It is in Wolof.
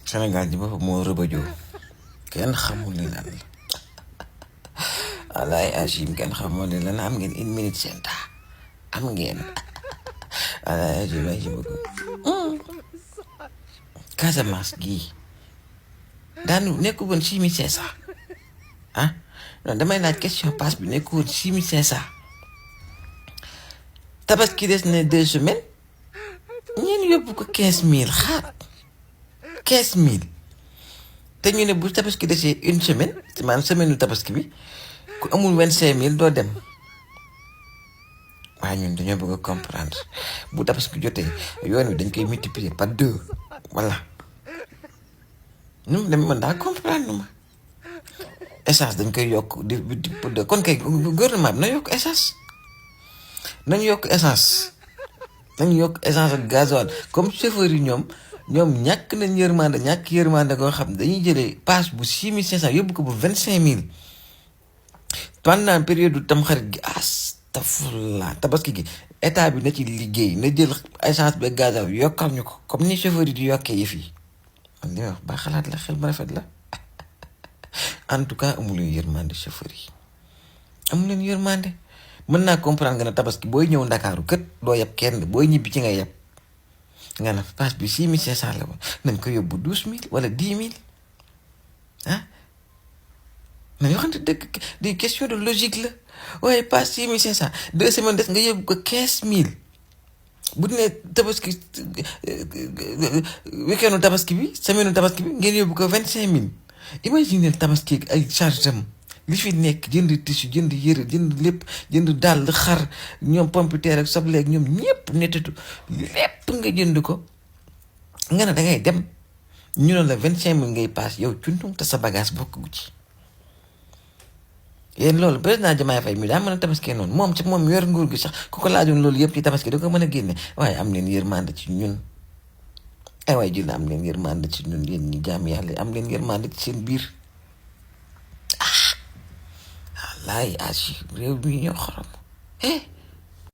Sénégal ji boppam moo rëbëjoo kenn xamul li lan la walaay Achim kenn xamul li lan am ngeen 1 minute seen temps am ngeen walaay Achim ay ci bëgg Casamance gii daanu nekku woon 6500 ah non damay laaj question passe bi nekku woon 6500 tabaski des na 2 semaines ñeen yóbbu ko 15000 xaat 15000 te ñu ne bu tabaski desee 1 semaine maanaam semaine u tabaski bi ku amul 25000 doo dem waaye ñun dañoo bëgg a comprendre bu tabaski jotee yoon wi dañ koy multiplier par 2 voilà ñu dem man daa comprendre ma essence dañ koy yokk di kon kay gouvernement bi na yokk essence nañu yokk essence ak gasoil comme chauffeur yi ñoom ñàkk nañ yërmande koo xam dañuy jëlee passe bu 6500 yóbbu ko bu 25000 pendant période du tamxarit gi astafurlah tabaski gi état bi na ci liggéey na jël essence bi gasoil yokkal ñu ko comme ni chauffeur yi di yokkee yëf yi man li wax ba xalaat la xel ma rafet la en tout cas amu leen yërmande chauffeur yi amu leen yërmande mën naa comprendre nga ne tabaski booy ñëw ndakaaru kët doo yeb kenn booy ñibbi ci nga yeb nga ne passe bi 6500 la woon nañ ko yóbbu 12000 wala 10000 ah nañ waxante dëgg di question de logique la waaye passe 6500 2 semaines des nga yóbbu ko 15000 bu ne tabaski weekendu tabaski bi semaine tabaski bi ngeen yóbbu ko 25000 imagine tabaski ay charge am li fi nekk jënd tissu jënd yëre jënd lépp jënd dàll xar ñoom pompiteer ak soble ak ñoom ñëpp nettatu lépp nga jënd ko nga ne dangay dem ñu ne la 25000 ngay paas yow cundum te sa bagage bokk gu ci yéen loolu président Diomaye Faye mi daa mën a tabaskee noonu moom ci moom yor nguur gi sax ku ko laajoon loolu yëpp ci tabaski da ko mën a génne waaye am leen yërmande ci ñun ay waay jël am leen yërmande ci ñun yéen ñi jaam yàlla am leen yërmande ci seen biir laay Achim réew mi ñoo xorom